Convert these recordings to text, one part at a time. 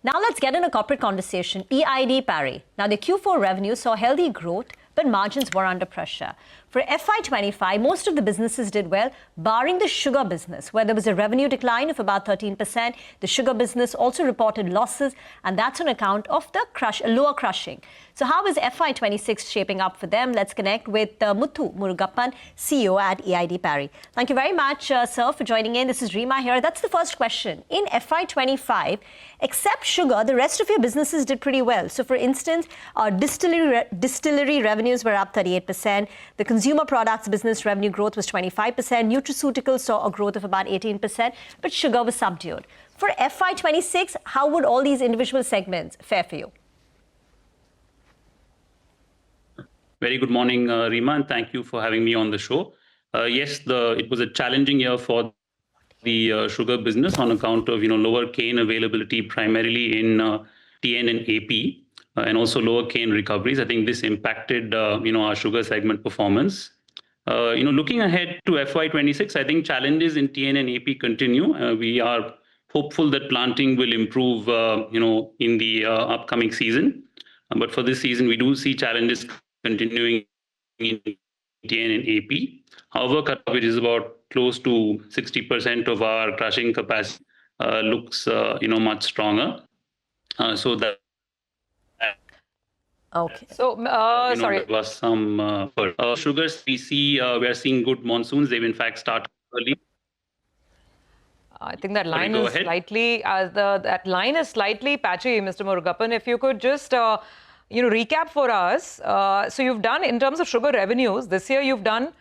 Now let's get in a corporate conversation. EID Parry. Now the Q4 revenue saw healthy growth, but margins were under pressure. For FY25, most of the businesses did well, barring the sugar business, where there was a revenue decline of about 13%. The sugar business also reported losses, and that's on account of the lower crushing. So how is FY26 shaping up for them? Let's connect with Muthu Murugappan, CEO at EID Parry. Thank you very much, sir, for joining in. This is Reema here. That's the first question. In FY25, except sugar, the rest of your businesses did pretty well. So, for instance, distillery revenues were up 38%. The consumer products business revenue growth was 25%. Nutraceuticals saw a growth of about 18%, but sugar was subdued. For FY26, how would all these individual segments fare for you? Very good morning, Reema, and thank you for having me on the show. Yes, it was a challenging year for the sugar business on account of lower cane availability, primarily in TN and AP, and also lower cane recoveries. I think this impacted our sugar segment performance. Looking ahead to FY26, I think challenges in TN and AP continue. We are hopeful that planting will improve, in the upcoming season. But for this season, we do see challenges continuing in TN and AP. However, cut-off, which is about close to 60% of our crushing capacity, looks much stronger. So that. Okay. So, sorry. There was some sugars. We are seeing good monsoons. They've in fact started early. I think that line is slightly that line is slightly patchy, Mr. Murugappan. If you could just recap for us. So you've done, in terms of sugar revenues, this year you've done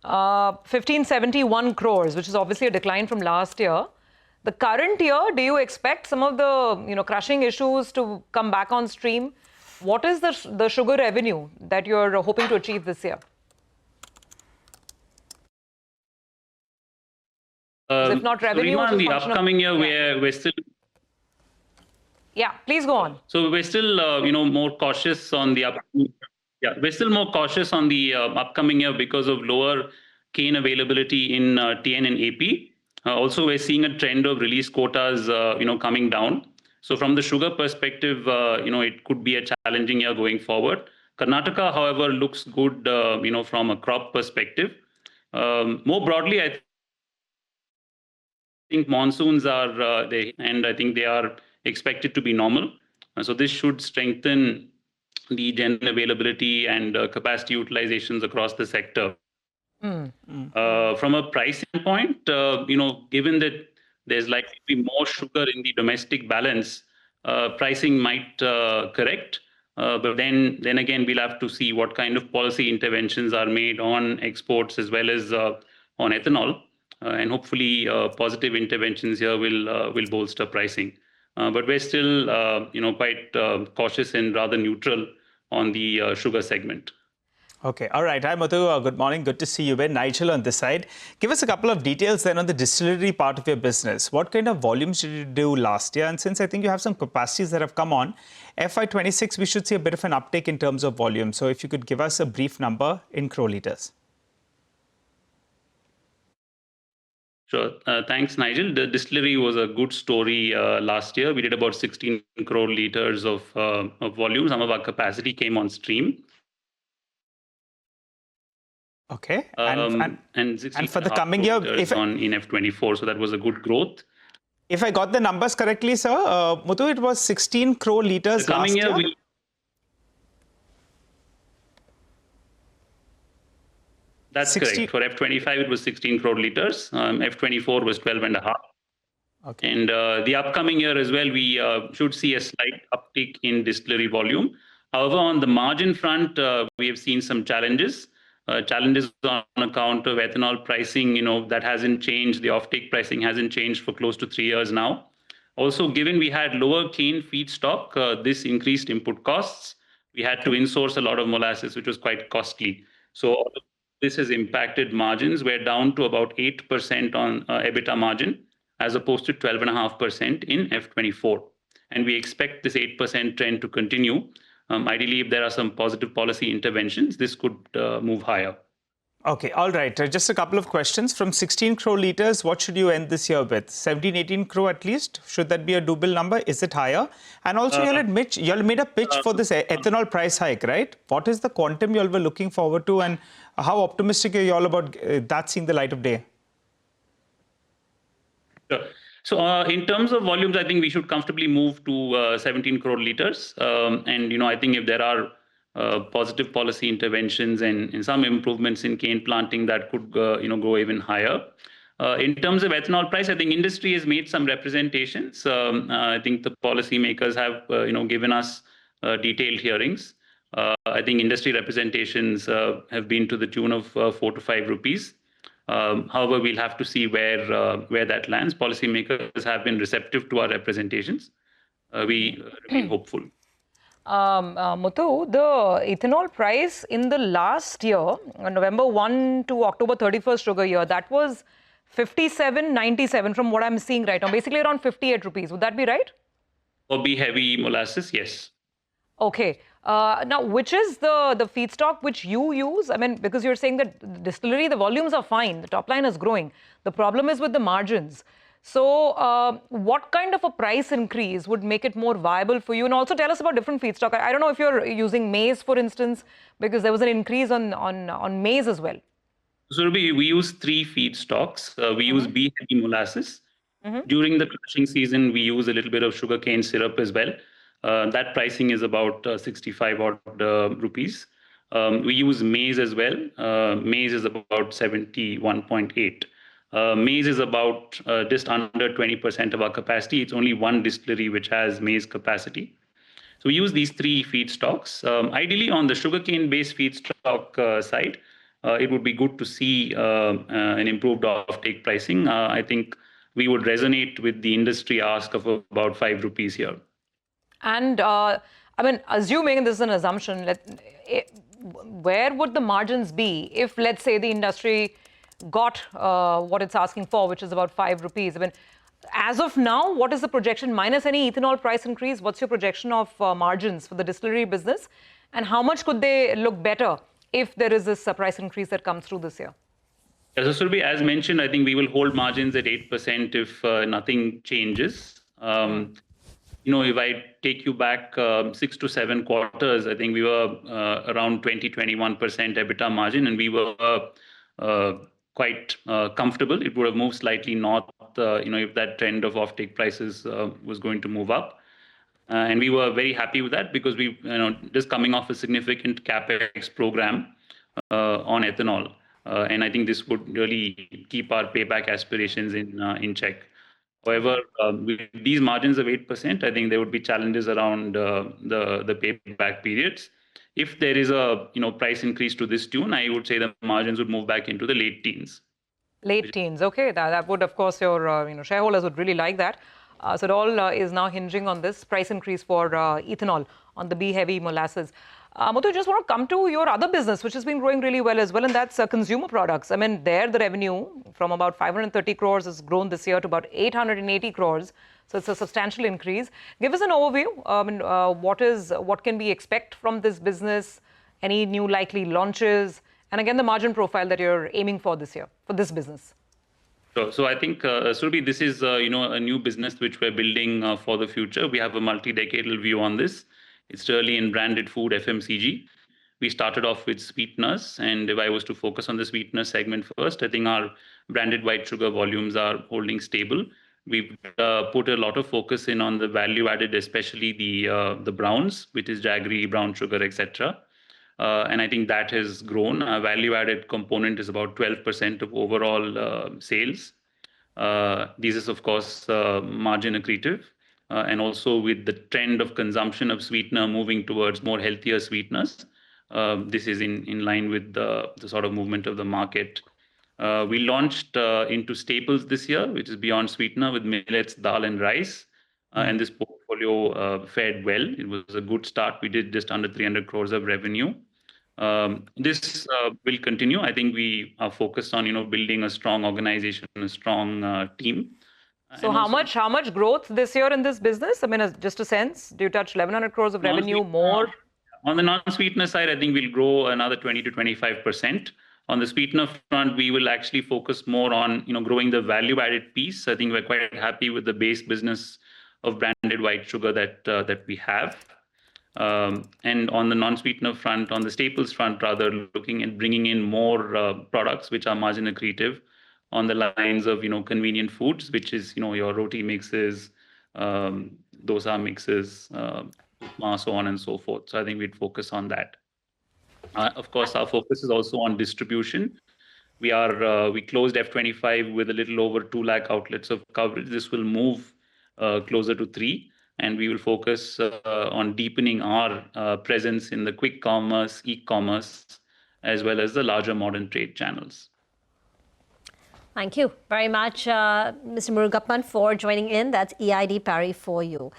1571 crores, which is obviously a decline from last year. The current year, do you expect some of the crushing issues to come back on stream? What is the sugar revenue that you're hoping to achieve this year? If not revenue, in the upcoming year, we're still. Yeah, please go on. So we're still, more cautious on the upcoming. Yeah, we're still more cautious on the upcoming year because of lower cane availability in TN and AP. Also, we're seeing a trend of release quotas, coming down. So from the sugar perspective, it could be a challenging year going forward. Karnataka, however, looks good, from a crop perspective. More broadly, I think monsoons are there, and I think they are expected to be normal. So this should strengthen the general availability and capacity utilizations across the sector. From a price standpoint, given that there's likely to be more sugar in the domestic balance, pricing might correct. But then again, we'll have to see what kind of policy interventions are made on exports as well as on ethanol. And hopefully positive interventions here will bolster pricing. But we're still, quite cautious and rather neutral on the sugar segment. Okay. All right. Hi, Muthu. Good morning. Good to see you. Nigel on this side. Give us a couple of details then on the distillery part of your business. What kind of volumes did you do last year? And since I think you have some capacities that have come on, FY26, we should see a bit of an uptick in terms of volume. So if you could give us a brief number in crore liters. Sure. Thanks, Nigel. The distillery was a good story last year. We did about 16 crore liters of volume. Some of our capacity came on stream. Okay. And for the coming year, in F24, so that was a good growth. If I got the numbers correctly, sir, Muthu, it was 16 crore liters last year. That's correct. For F25, it was 16 crore liters. F24 was 12.5. Okay. And the upcoming year as well, we should see a slight uptick in distillery volume. However, on the margin front, we have seen some challenges. Challenges on account of ethanol pricing, that hasn't changed. The offtake pricing hasn't changed for close to 3 years now. Also, given we had lower cane feedstock, this increased input costs. We had to insource a lot of molasses, which was quite costly. So this has impacted margins. We're down to about 8% on EBITDA margin, as opposed to 12.5% in F24. And we expect this 8% trend to continue. Ideally, if there are some positive policy interventions, this could move higher. Okay, all right. Just a couple of questions. From 16 crore litres, what should you end this year with? 17, 18 crore at least? Should that be a doable number? Is it higher? And also, you all made a pitch for this ethanol price hike, right? What is the quantum you all were looking forward to, and how optimistic are you all about that seeing the light of day? Sure. So in terms of volumes, I think we should comfortably move to 17 crore litres. And, I think if there are positive policy interventions and some improvements in cane planting, that could go even higher. In terms of ethanol price, I think industry has made some representations. I think the policymakers have given us detailed hearings. I think industry representations have been to the tune of 4 to 5 rupees. However, we'll have to see where that lands. Policymakers have been receptive to our representations. We remain hopeful. Muthu, the ethanol price in the last year, November 1 to October 31st sugar year, that was 57.97 from what I'm seeing right now, basically around 58 rupees. Would that be right? For B-heavy molasses, yes. Okay. Now, which is the feedstock which you use? I mean, because you're saying that distillery, the volumes are fine, the top line is growing. The problem is with the margins. So what kind of a price increase would make it more viable for you? And also tell us about different feedstock. I don't know if you're using maize, for instance, because there was an increase on maize as well. So we use 3 feedstocks. We use B-heavy molasses. During the crushing season, we use a little bit of sugarcane syrup as well. That pricing is about 65 odd rupees. We use maize as well. Maize is about 71.8. Maize is about just under 20% of our capacity. It's only one distillery which has maize capacity. So we use these 3 feedstocks. Ideally, on the sugarcane-based feedstock side, it would be good to see an improved offtake pricing. I think we would resonate with the industry ask of about 5 rupees here. And I mean, assuming this is an assumption, where would the margins be if, let's say, the industry got what it's asking for, which is about 5 rupees? I mean, as of now, what is the projection minus any ethanol price increase? What's your projection of margins for the distillery business? And how much could they look better if there is this price increase that comes through this year? So Surabhi, as mentioned, I think we will hold margins at 8% if nothing changes. If I take you back 6 to 7 quarters, I think we were around 20-21% EBITDA margin, and we were quite comfortable. It would have moved slightly north, if that trend of offtake prices was going to move up. And we were very happy with that because we, just coming off a significant capex program on ethanol. And I think this would really keep our payback aspirations in check. However, with these margins of 8%, I think there would be challenges around the payback periods. If there is a price increase to this tune, I would say the margins would move back into the late teens. Late teens, okay. That would, of course, your shareholders would really like that. So it all is now hinging on this price increase for ethanol on the B-heavy molasses. Muthu, just want to come to your other business, which has been growing really well as well, and that's consumer products. I mean, there the revenue from about 530 crores has grown this year to about 880 crores. So it's a substantial increase. Give us an overview. I mean, what can we expect from this business? Any new likely launches? And again, the margin profile that you're aiming for this year for this business. So I think, Surabhi, this is a new business which we're building for the future. We have a multi-decadal view on this. It's really in branded food FMCG. We started off with sweeteners, and if I was to focus on the sweetener segment first, I think our branded white sugar volumes are holding stable. We've put a lot of focus in on the value added, especially the browns, which is jaggery, brown sugar, etc. And I think that has grown. Our value added component is about 12% of overall sales. This is, of course, margin accretive. And also with the trend of consumption of sweetener moving towards more healthier sweeteners, this is in line with the sort of movement of the market. We launched into staples this year, which is beyond sweetener with millets, dal and rice. And this portfolio fared well. It was a good start. We did just under 300 crores of revenue. This will continue. I think we are focused on building a strong organization, a strong team. So how much growth this year in this business? I mean, just a sense, do you touch 1,100 crores of revenue more? On the non-sweetener side, I think we'll grow another 20 to 25%. On the sweetener front, we will actually focus more on growing the value-added piece. I think we're quite happy with the base business of branded white sugar that we have. And on the non-sweetener front, on the staples front, rather looking at bringing in more products which are margin accretive on the lines of convenient foods, which is your roti mixes, dosa mixes, so on and so forth. So I think we'd focus on that. Of course, our focus is also on distribution. We closed F25 with a little over 2 lakh outlets of coverage. This will move closer to 3. And we will focus on deepening our presence in the quick commerce, e-commerce, as well as the larger modern trade channels. Thank you very much, Mr. Murugappan, for joining in. That's EID Parry for you.